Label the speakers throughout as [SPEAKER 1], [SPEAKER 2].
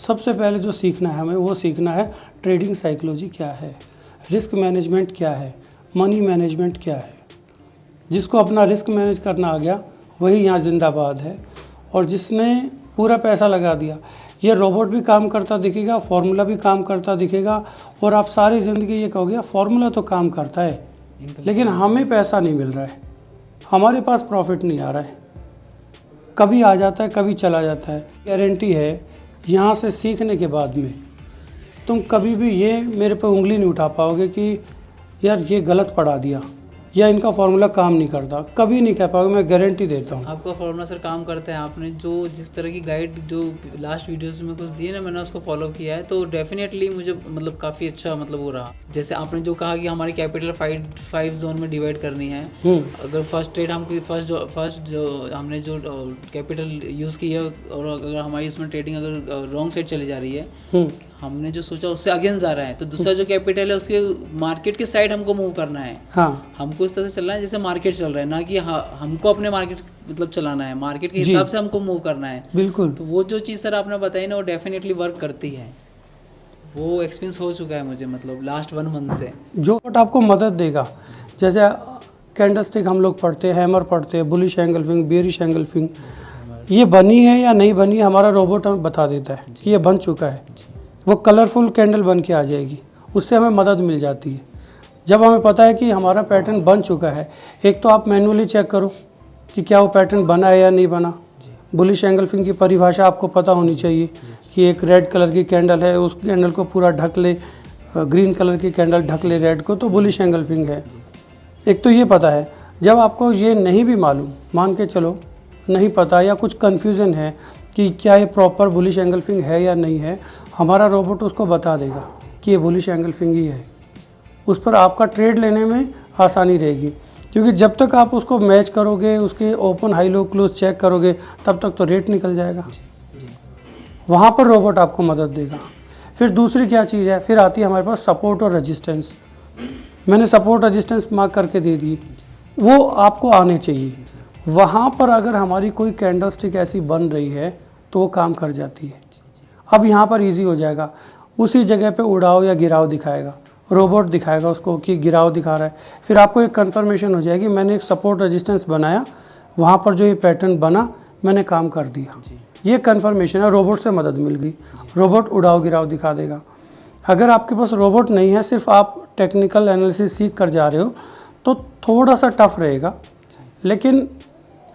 [SPEAKER 1] सबसे पहले जो सीखना है हमें वो सीखना है ट्रेडिंग साइकोलॉजी क्या है, रिस्क मैनेजमेंट क्या है, मनी मैनेजमेंट क्या है। जिसको अपना रिस्क मैनेज करना आ गया वही यहाँ जिंदाबाद है। और जिसने पूरा पैसा लगा दिया, ये रोबोट भी काम करता दिखेगा, फार्मूला भी काम करता दिखेगा, और आप सारी ज़िंदगी ये कहोगे फार्मूला तो काम करता है लेकिन हमें पैसा नहीं मिल रहा है, हमारे पास प्रॉफिट नहीं आ रहा है। कभी आ जाता है, कभी चला जाता है। गारंटी है यहाँ से सीखने के बाद में तुम कभी भी ये मेरे पे उंगली नहीं उठा पाओगे कि यार ये गलत पढ़ा दिया या इनका फार्मूला काम नहीं करता, कभी नहीं कह पाओगे, मैं गारंटी देता हूँ।
[SPEAKER 2] आपका फार्मूला सर काम करता है। आपने जो जिस तरह की गाइड जो लास्ट वीडियोस में कुछ दिए ना, मैंने उसको फॉलो किया है, तो डेफिनेटली मुझे मतलब काफ़ी अच्छा मतलब वो रहा। जैसे आपने जो कहा कि हमारी कैपिटल 5 जोन में डिवाइड करनी है। अगर फर्स्ट ट्रेड हम फर्स्ट जो हमने जो कैपिटल यूज़ की है, और अगर हमारी उसमें ट्रेडिंग अगर रॉन्ग साइड चली जा रही है, हमने जो सोचा उससे अगेंस्ट जा रहा है, तो दूसरा जो कैपिटल है उसके मार्केट के साइड हमको मूव करना है।
[SPEAKER 1] हाँ,
[SPEAKER 2] हमको इस तरह से चलना है जैसे मार्केट चल रहा है, ना कि हमको अपने मार्केट मतलब चलाना है, मार्केट के हिसाब से हमको मूव करना है।
[SPEAKER 1] बिल्कुल।
[SPEAKER 2] तो वो जो चीज़ सर आपने बताई ना, वो डेफिनेटली वर्क करती है। वो एक्सपीरियंस हो चुका है मुझे, मतलब लास्ट 1 मंथ से।
[SPEAKER 1] जो आपको मदद देगा, जैसे कैंडलस्टिक हम लोग पढ़ते हैं, हैमर पढ़ते हैं, बुलिश एंगल्फिंग, बेयरिश एंगल्फिंग, ये बनी है या नहीं बनी, हमारा रोबोट हमें बता देता है कि ये बन चुका है। वो कलरफुल कैंडल बन के आ जाएगी, उससे हमें मदद मिल जाती है। जब हमें पता है कि हमारा पैटर्न बन चुका है, एक तो आप मैनुअली चेक करो कि क्या वो पैटर्न बना है या नहीं बना। बुलिश एंगल्फिंग की परिभाषा आपको पता होनी चाहिए कि एक रेड कलर की कैंडल है, उस कैंडल को पूरा ढक ले, ग्रीन कलर की कैंडल ढक ले रेड को, तो बुलिश एंगल्फिंग है। एक तो ये पता है। जब आपको ये नहीं भी मालूम, मान के चलो नहीं पता या कुछ कन्फ्यूज़न है कि क्या ये प्रॉपर बुलिश एंगल्फिंग है या नहीं है, हमारा रोबोट उसको बता देगा कि ये बुलिश एंगल्फिंग ही है। उस पर आपका ट्रेड लेने में आसानी रहेगी, क्योंकि जब तक आप उसको मैच करोगे, उसके open high low close check करोगे, तब तक तो रेट निकल जाएगा। वहाँ पर रोबोट आपको मदद देगा। फिर दूसरी क्या चीज़ है, फिर आती है हमारे पास सपोर्ट और रेजिस्टेंस। मैंने सपोर्ट रेजिस्टेंस मार्क करके दे दी, वो आपको आने चाहिए। वहाँ पर अगर हमारी कोई कैंडलस्टिक ऐसी बन रही है तो वो काम कर जाती है। अब यहाँ पर इजी हो जाएगा, उसी जगह पे उड़ाव या गिराव दिखाएगा, रोबोट दिखाएगा उसको कि गिराव दिखा रहा है। फिर आपको एक कंफर्मेशन हो जाएगी, मैंने एक सपोर्ट रेजिस्टेंस बनाया, वहाँ पर जो ये पैटर्न बना मैंने काम कर दिया। ये कंफर्मेशन है, रोबोट से मदद मिल गई, रोबोट उड़ाव गिराव दिखा देगा। अगर आपके पास रोबोट नहीं है, सिर्फ आप टेक्निकल एनालिसिस सीख कर जा रहे हो, तो थोड़ा सा टफ रहेगा। लेकिन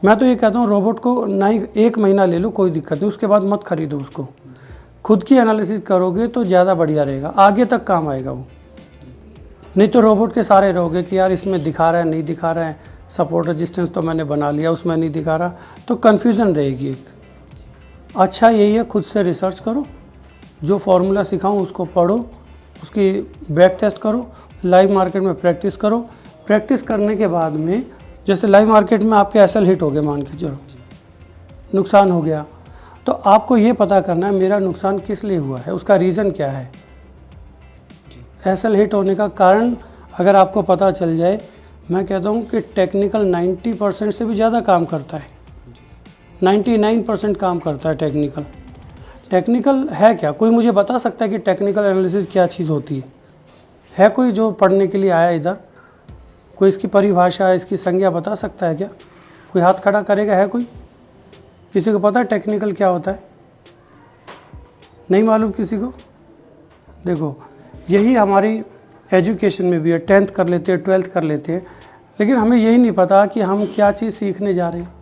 [SPEAKER 1] मैं तो ये कहता हूँ रोबोट को ना ही 1 महीना ले लो, कोई दिक्कत नहीं, उसके बाद मत खरीदो उसको। खुद की एनालिसिस करोगे तो ज़्यादा बढ़िया रहेगा, आगे तक काम आएगा वो। नहीं तो रोबोट के सारे रहोगे कि यार इसमें दिखा रहा है नहीं दिखा रहा है, सपोर्ट रेजिस्टेंस तो मैंने बना लिया, उसमें नहीं दिखा रहा, तो कन्फ्यूज़न रहेगी एक। अच्छा यही है, खुद से रिसर्च करो, जो फार्मूला सिखाऊं उसको पढ़ो, उसकी बैक टेस्ट करो, लाइव मार्केट में प्रैक्टिस करो। प्रैक्टिस करने के बाद में, जैसे लाइव मार्केट में आपके एसएल हिट हो गए, मान के चलो नुकसान हो गया, तो आपको ये पता करना है मेरा नुकसान किस लिए हुआ है, उसका रीज़न क्या है। एसएल हिट होने का कारण अगर आपको पता चल जाए, मैं कहता हूँ कि टेक्निकल 90% से भी ज़्यादा काम करता है, 99% काम करता है टेक्निकल। टेक्निकल है क्या, कोई मुझे बता सकता है कि टेक्निकल एनालिसिस क्या चीज़ होती है कोई जो पढ़ने के लिए आया इधर, कोई इसकी परिभाषा, इसकी संज्ञा बता सकता है क्या? कोई हाथ खड़ा करेगा? है कोई? किसी को पता है टेक्निकल क्या होता है? नहीं मालूम किसी को? देखो यही हमारी एजुकेशन में भी है, 10th कर लेते हैं, 12th कर लेते हैं, लेकिन हमें यही नहीं पता कि हम क्या चीज़ सीखने जा रहे हैं।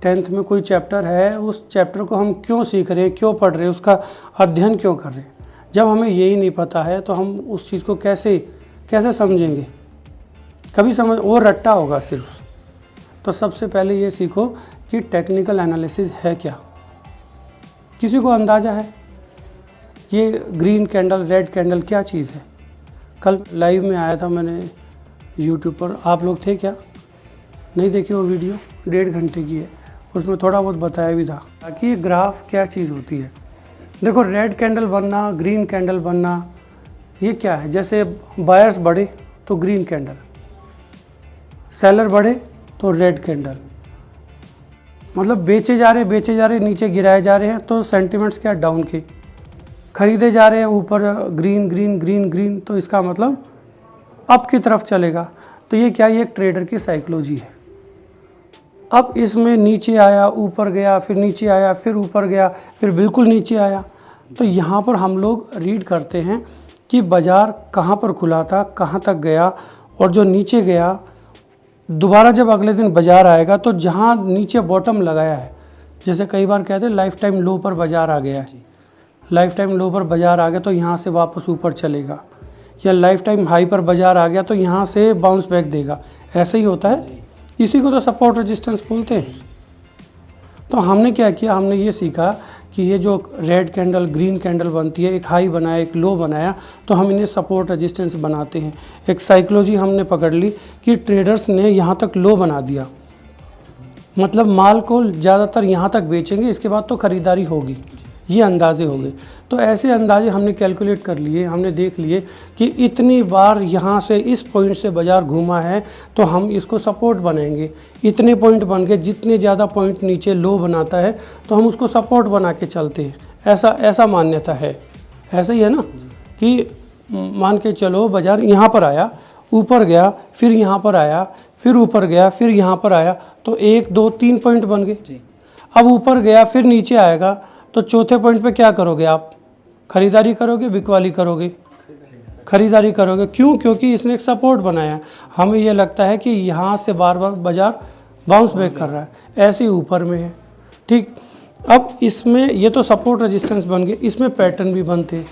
[SPEAKER 1] 10th में कोई चैप्टर है, उस चैप्टर को हम क्यों सीख रहे हैं, क्यों पढ़ रहे हैं, उसका अध्ययन क्यों कर रहे हैं। जब हमें यही नहीं पता है तो हम उस चीज़ को कैसे समझेंगे, कभी समझ, वो रट्टा होगा सिर्फ। तो सबसे पहले ये सीखो कि टेक्निकल एनालिसिस है क्या। किसी को अंदाज़ा है ये ग्रीन कैंडल, रेड कैंडल क्या चीज़ है? कल लाइव में आया था मैंने यूट्यूब पर, आप लोग थे क्या? नहीं देखी वो वीडियो, 1.5 घंटे की है, उसमें थोड़ा बहुत बताया भी था कि ये ग्राफ क्या चीज़ होती है। देखो रेड कैंडल बनना, ग्रीन कैंडल बनना, ये क्या है? जैसे बायर्स बढ़े तो ग्रीन कैंडल, सेलर बढ़े तो रेड कैंडल। मतलब बेचे जा रहे नीचे गिराए जा रहे हैं, तो सेंटिमेंट्स क्या डाउन के, खरीदे जा रहे हैं ऊपर ग्रीन ग्रीन ग्रीन ग्रीन, तो इसका मतलब अप की तरफ चलेगा। तो ये क्या, ये एक ट्रेडर की साइकोलॉजी है। अब इसमें नीचे आया, ऊपर गया, फिर नीचे आया, फिर ऊपर गया, फिर बिल्कुल नीचे आया, तो यहाँ पर हम लोग रीड करते हैं कि बाज़ार कहाँ पर खुला था, कहाँ तक गया, और जो नीचे गया दोबारा जब अगले दिन बाज़ार आएगा तो जहाँ नीचे बॉटम लगाया है, जैसे कई बार कहते हैं लाइफ टाइम लो पर बाज़ार आ गया है, लाइफ टाइम लो पर बाज़ार आ गया तो यहाँ से वापस ऊपर चलेगा, या लाइफ टाइम हाई पर बाज़ार आ गया तो यहाँ से बाउंस बैक देगा, ऐसे ही होता है। इसी को तो सपोर्ट रेजिस्टेंस बोलते हैं। तो हमने क्या किया, हमने ये सीखा कि ये जो रेड कैंडल ग्रीन कैंडल बनती है, एक हाई बनाया एक लो बनाया, तो हम इन्हें सपोर्ट रेजिस्टेंस बनाते हैं। एक साइकोलॉजी हमने पकड़ ली कि ट्रेडर्स ने यहाँ तक लो बना दिया, मतलब माल को ज़्यादातर यहाँ तक बेचेंगे, इसके बाद तो ख़रीदारी होगी, ये अंदाजे हो गए। तो ऐसे अंदाजे हमने कैलकुलेट कर लिए, हमने देख लिए कि इतनी बार यहाँ से इस पॉइंट से बाज़ार घूमा है तो हम इसको सपोर्ट बनाएंगे, इतने पॉइंट बन के जितने ज़्यादा पॉइंट नीचे लो बनाता है तो हम उसको सपोर्ट बना के चलते हैं। ऐसा मान्यता है। ऐसा ही है ना कि मान के चलो बाज़ार यहाँ पर आया, ऊपर गया, फिर यहाँ पर आया, फिर ऊपर गया, फिर यहाँ पर आया, तो 1 2 3 पॉइंट बन गए। अब ऊपर गया फिर नीचे आएगा तो चौथे पॉइंट पे क्या करोगे आप, खरीदारी करोगे बिकवाली करोगे, खरीदारी करोगे। क्यों? क्योंकि इसने एक सपोर्ट बनाया। हमें ये लगता है कि यहाँ से बार बार बाज़ार बाउंस बैक कर रहा है, ऐसे ही ऊपर में है। ठीक, अब इसमें ये तो सपोर्ट रेजिस्टेंस बन गए, इसमें पैटर्न भी बनते हैं,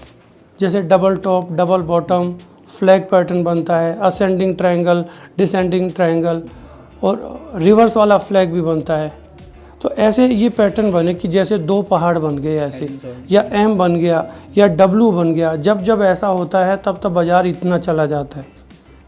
[SPEAKER 1] जैसे double top double bottom, flag pattern बनता है, असेंडिंग ट्रायंगल डिसेंडिंग ट्रायंगल, और रिवर्स वाला फ्लैग भी बनता है। तो ऐसे ये पैटर्न बने कि जैसे 2 पहाड़ बन गए ऐसे, या एम बन गया या डब्लू बन गया। जब जब ऐसा होता है तब तब बाज़ार इतना चला जाता है।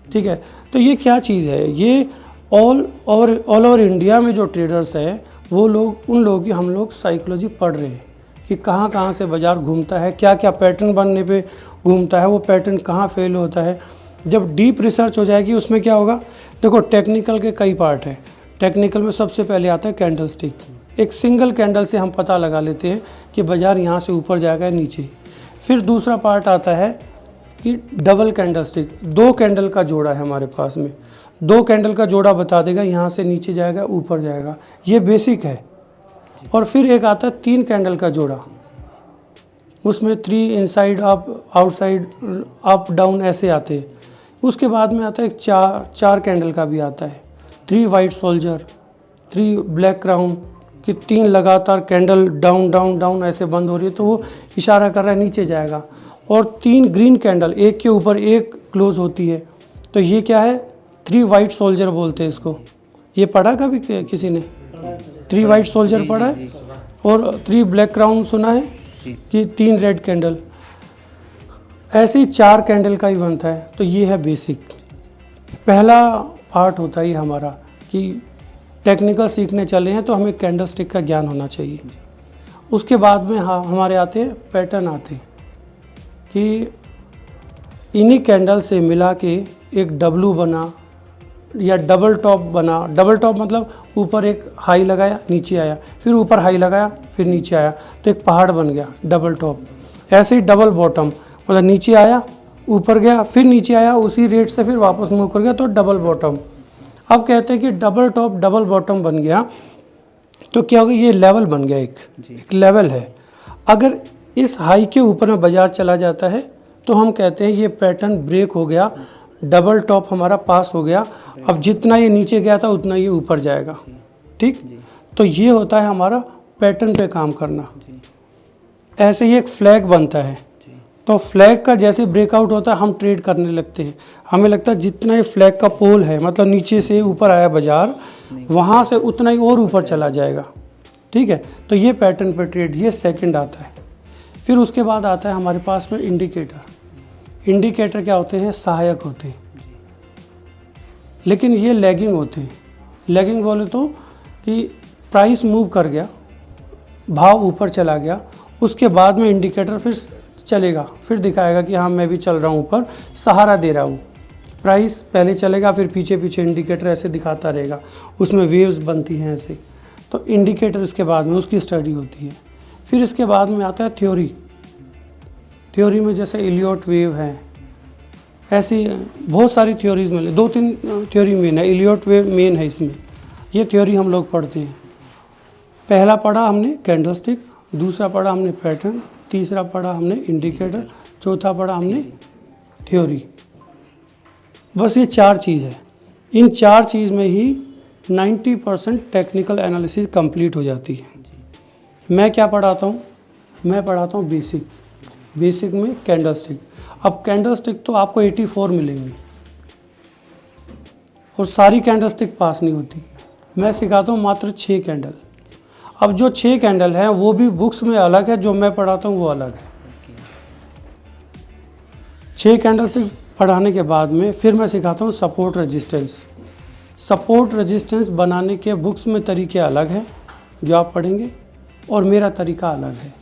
[SPEAKER 1] ठीक है, तो ये क्या चीज़ है, ये ऑल ओवर इंडिया में जो ट्रेडर्स है वो लोग, उन लोगों की हम लोग साइकोलॉजी पढ़ रहे हैं कि कहाँ कहाँ से बाज़ार घूमता है, क्या क्या पैटर्न बनने पे घूमता है, वो पैटर्न कहाँ फेल होता है। जब डीप रिसर्च हो जाएगी उसमें क्या होगा, देखो टेक्निकल के कई पार्ट है। टेक्निकल में सबसे पहले आता है कैंडल स्टिक। एक सिंगल कैंडल से हम पता लगा लेते हैं कि बाज़ार यहाँ से ऊपर जाएगा नीचे। फिर दूसरा पार्ट आता है कि डबल कैंडल स्टिक, 2 कैंडल का जोड़ा है हमारे पास में, 2 कैंडल का जोड़ा बता देगा यहाँ से नीचे जाएगा ऊपर जाएगा, ये बेसिक है। और फिर एक आता है 3 कैंडल का जोड़ा, उसमें 3 inside up outside up down ऐसे आते हैं। उसके बाद में आता है एक 4 कैंडल का भी आता है, 3 वाइट सोल्जर, 3 ब्लैक क्राउन, कि 3 लगातार कैंडल डाउन डाउन डाउन ऐसे बंद हो रही है तो वो इशारा कर रहा है नीचे जाएगा। और 3 ग्रीन कैंडल एक के ऊपर एक क्लोज होती है, तो ये क्या है, 3 वाइट सोल्जर बोलते हैं इसको। ये पढ़ा कभी किसी ने? 3 वाइट सोल्जर पढ़ा है, और 3 ब्लैक क्राउन सुना है कि 3 रेड कैंडल, ऐसे ही 4 कैंडल का ही बनता है। तो ये है बेसिक, पहला पार्ट होता है ये हमारा कि टेक्निकल सीखने चले हैं तो हमें कैंडल स्टिक का ज्ञान होना चाहिए। उसके बाद में हमारे आते हैं पैटर्न आते हैं कि इन्हीं कैंडल से मिला के एक डब्लू बना या डबल टॉप बना। डबल टॉप मतलब ऊपर एक हाई लगाया नीचे आया, फिर ऊपर हाई लगाया फिर नीचे आया, तो एक पहाड़ बन गया डबल टॉप। ऐसे ही डबल बॉटम मतलब नीचे आया ऊपर गया फिर नीचे आया, उसी रेट से फिर वापस मूव कर गया, तो डबल बॉटम। अब कहते हैं कि डबल टॉप डबल बॉटम बन गया तो क्या होगा, ये लेवल बन गया, एक लेवल है। अगर इस हाई के ऊपर में बाज़ार चला जाता है तो हम कहते हैं ये पैटर्न ब्रेक हो गया, डबल टॉप हमारा पास हो गया। अब जितना ये नीचे गया था उतना ये ऊपर जाएगा। ठीक, तो ये होता है हमारा पैटर्न पे काम करना। ऐसे ही एक फ्लैग बनता है, तो फ्लैग का जैसे ब्रेकआउट होता है हम ट्रेड करने लगते हैं। हमें लगता है जितना ये फ्लैग का पोल है, मतलब नीचे से ऊपर आया बाज़ार, वहाँ से उतना ही और ऊपर चला जाएगा। ठीक है, तो ये पैटर्न पे ट्रेड, ये सेकंड आता है। फिर उसके बाद आता है हमारे पास में इंडिकेटर। इंडिकेटर क्या होते हैं, सहायक होते हैं, लेकिन ये लैगिंग होते हैं। लैगिंग बोले तो कि प्राइस मूव कर गया, भाव ऊपर चला गया, उसके बाद में इंडिकेटर फिर चलेगा, फिर दिखाएगा कि हाँ मैं भी चल रहा हूँ ऊपर, सहारा दे रहा हूँ। प्राइस पहले चलेगा फिर पीछे पीछे इंडिकेटर ऐसे दिखाता रहेगा, उसमें वेव्स बनती हैं ऐसे। तो इंडिकेटर इसके बाद में उसकी स्टडी होती है। फिर इसके बाद में आता है थ्योरी। थ्योरी में जैसे इलियट वेव है, ऐसी बहुत सारी थ्योरीज मिले, 2-3 थ्योरी मेन है, इलियट वेव मेन है इसमें। ये थ्योरी हम लोग पढ़ते हैं। पहला पढ़ा हमने कैंडलस्टिक, दूसरा पढ़ा हमने पैटर्न, तीसरा पढ़ा हमने इंडिकेटर, चौथा पढ़ा हमने थ्योरी। बस ये 4 चीज़ है। इन 4 चीज़ में ही 90% टेक्निकल एनालिसिस कंप्लीट हो जाती है। मैं क्या पढ़ाता हूँ? मैं पढ़ाता हूँ बेसिक। बेसिक में कैंडलस्टिक। अब कैंडलस्टिक तो आपको 84 मिलेंगी और सारी कैंडलस्टिक पास नहीं होती। मैं सिखाता हूँ मात्र 6 कैंडल। अब जो 6 कैंडल हैं वो भी बुक्स में अलग है, जो मैं पढ़ाता हूँ वो अलग है। 6 कैंडलस्टिक पढ़ाने के बाद में फिर मैं सिखाता हूँ सपोर्ट रेजिस्टेंस। सपोर्ट रेजिस्टेंस बनाने के बुक्स में तरीके अलग हैं जो आप पढ़ेंगे, और मेरा तरीका अलग है।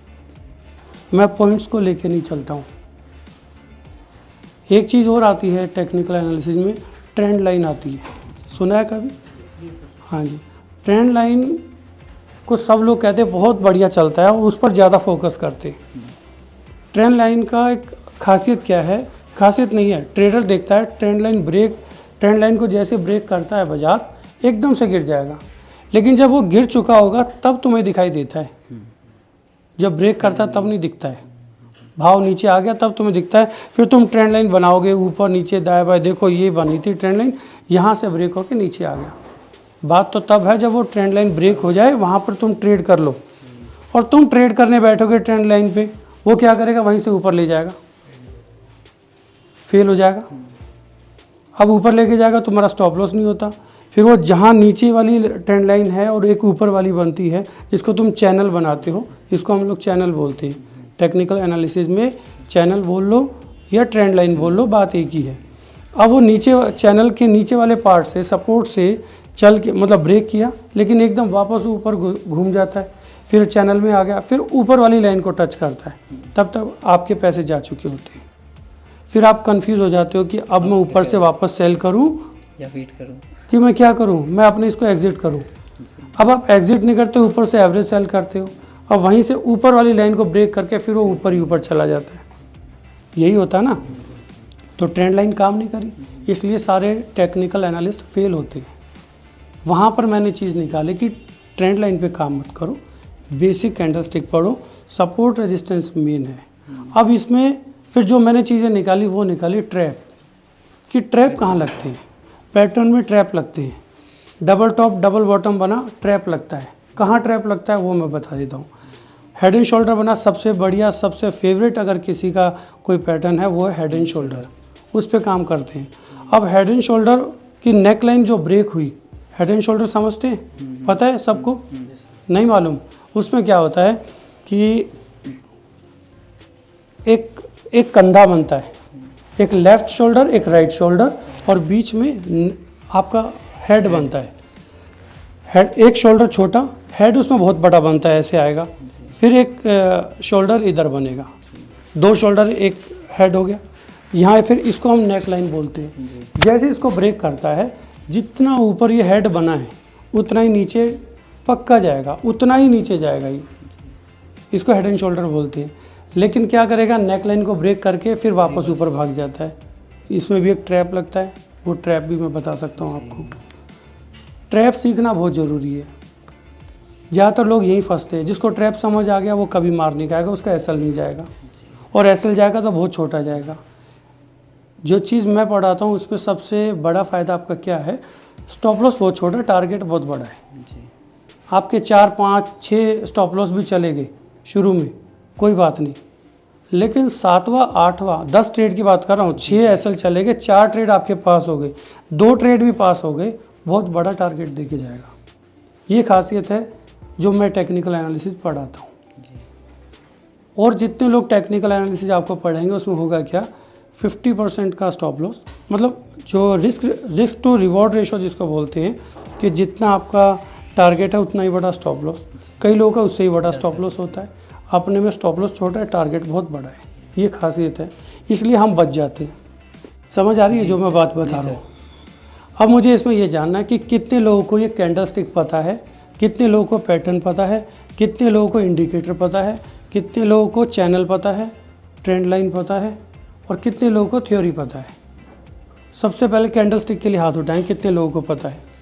[SPEAKER 1] मैं पॉइंट्स को लेके नहीं चलता हूँ। एक चीज़ और आती है टेक्निकल एनालिसिस में, ट्रेंड लाइन आती है। सुना है कभी? हाँ जी। ट्रेंड लाइन को सब लोग कहते हैं बहुत बढ़िया चलता है और उस पर ज़्यादा फोकस करते हैं। ट्रेंड लाइन का एक खासियत क्या है? खासियत नहीं है, ट्रेडर देखता है ट्रेंड लाइन को जैसे ब्रेक करता है बाजार एकदम से गिर जाएगा, लेकिन जब वो गिर चुका होगा तब तुम्हें दिखाई देता है। जब ब्रेक करता है तब नहीं दिखता है। भाव नीचे आ गया तब तुम्हें दिखता है, फिर तुम ट्रेंड लाइन बनाओगे ऊपर नीचे दाएं बाएं। देखो ये बनी थी ट्रेंड लाइन, यहाँ से ब्रेक होकर नीचे आ गया। बात तो तब है जब वो ट्रेंड लाइन ब्रेक हो जाए, वहाँ पर तुम ट्रेड कर लो। और तुम ट्रेड करने बैठोगे ट्रेंड लाइन पे, वो क्या करेगा? वहीं से ऊपर ले जाएगा, फेल हो जाएगा। अब ऊपर लेके जाएगा, तुम्हारा स्टॉप लॉस नहीं होता। फिर वो जहाँ नीचे वाली ट्रेंड लाइन है और एक ऊपर वाली बनती है, जिसको तुम चैनल बनाते हो, इसको हम लोग चैनल बोलते हैं। टेक्निकल एनालिसिस में चैनल बोल लो या ट्रेंड लाइन बोल लो, बात एक ही है। अब वो नीचे चैनल के नीचे वाले पार्ट से, सपोर्ट से चल के मतलब ब्रेक किया, लेकिन एकदम वापस ऊपर घूम जाता है, फिर चैनल में आ गया, फिर ऊपर वाली लाइन को टच करता है, तब तक आपके पैसे जा चुके होते हैं। फिर आप कंफ्यूज हो जाते हो कि अब मैं ऊपर से वापस सेल करूं
[SPEAKER 2] या वेट करूं,
[SPEAKER 1] कि मैं क्या करूं, मैं अपने इसको एग्जिट करूं। अब आप एग्जिट नहीं करते, ऊपर से एवरेज सेल करते हो। अब वहीं से ऊपर वाली लाइन को ब्रेक करके फिर वो ऊपर ही ऊपर चला जाता है। यही होता है ना। तो ट्रेंड लाइन काम नहीं करी, इसलिए सारे टेक्निकल एनालिस्ट फेल होते हैं। वहाँ पर मैंने चीज़ निकाली कि ट्रेंड लाइन पे काम मत करो, बेसिक कैंडलस्टिक पढ़ो, सपोर्ट रेजिस्टेंस मेन है। अब इसमें फिर जो मैंने चीज़ें निकाली वो निकाली ट्रैप, कि ट्रैप कहाँ लगते हैं। पैटर्न में ट्रैप लगते हैं, डबल टॉप डबल बॉटम बना ट्रैप लगता है। कहाँ ट्रैप लगता है वो मैं बता देता हूँ। हेड एंड शोल्डर बना, सबसे बढ़िया सबसे फेवरेट अगर किसी का कोई पैटर्न है वो है हेड एंड शोल्डर, उस पर काम करते हैं। अब हेड एंड शोल्डर की नेक लाइन जो ब्रेक हुई, हेड एंड शोल्डर समझते हैं? पता है सबको? नहीं मालूम? उसमें क्या होता है कि एक कंधा बनता है, एक लेफ्ट शोल्डर एक राइट शोल्डर, और बीच में आपका हेड बनता है। हेड एक शोल्डर छोटा, हेड उसमें बहुत बड़ा बनता है, ऐसे आएगा। फिर एक शोल्डर इधर बनेगा, 2 शोल्डर एक हेड हो गया यहाँ। फिर इसको हम नेक लाइन बोलते हैं। जैसे इसको ब्रेक करता है, जितना ऊपर ये हेड बना है उतना ही नीचे पक्का जाएगा, उतना ही नीचे जाएगा ये, इसको हेड एंड शोल्डर बोलते हैं। लेकिन क्या करेगा, नेक लाइन को ब्रेक करके फिर वापस ऊपर भाग जाता है। इसमें भी एक ट्रैप लगता है, वो ट्रैप भी मैं बता सकता हूँ आपको। ट्रैप सीखना बहुत ज़रूरी है। ज़्यादातर लोग यहीं फंसते हैं। जिसको ट्रैप समझ आ गया वो कभी मार नहीं खाएगा, उसका एसएल नहीं जाएगा, और एसएल जाएगा तो बहुत छोटा जाएगा। जो चीज़ मैं पढ़ाता हूँ उसमें सबसे बड़ा फ़ायदा आपका क्या है, स्टॉप लॉस बहुत छोटा, टारगेट बहुत बड़ा है। आपके 4, 5, 6 स्टॉप लॉस भी चलेंगे शुरू में, कोई बात नहीं, लेकिन 7वां 8वां 10 ट्रेड की बात कर रहा हूँ, 6 एसएल चलेंगे, 4 ट्रेड आपके पास हो गए, 2 ट्रेड भी पास हो गए, बहुत बड़ा टारगेट देके जाएगा। ये खासियत है जो मैं टेक्निकल एनालिसिस पढ़ाता हूँ। और जितने लोग टेक्निकल एनालिसिस आपको पढ़ेंगे उसमें होगा क्या, 50% का स्टॉप लॉस, मतलब जो रिस्क टू रिवॉर्ड रेशो जिसको बोलते हैं, कि जितना आपका टारगेट है उतना ही बड़ा स्टॉप लॉस। कई लोगों का उससे ही बड़ा स्टॉप लॉस होता है, अपने में स्टॉप लॉस छोटा है, टारगेट बहुत बड़ा है। ये खासियत है, इसलिए हम बच जाते हैं। समझ आ रही है जो मैं बात बता रहा हूँ? अब मुझे इसमें ये जानना है कि कितने लोगों को ये कैंडलस्टिक पता है कितने लोगों को पैटर्न पता है, कितने लोगों को इंडिकेटर पता है, कितने लोगों को चैनल पता है, ट्रेंड लाइन पता है, और कितने लोगों को थ्योरी पता है। सबसे पहले कैंडलस्टिक के लिए हाथ उठाएं, कितने लोगों को पता है।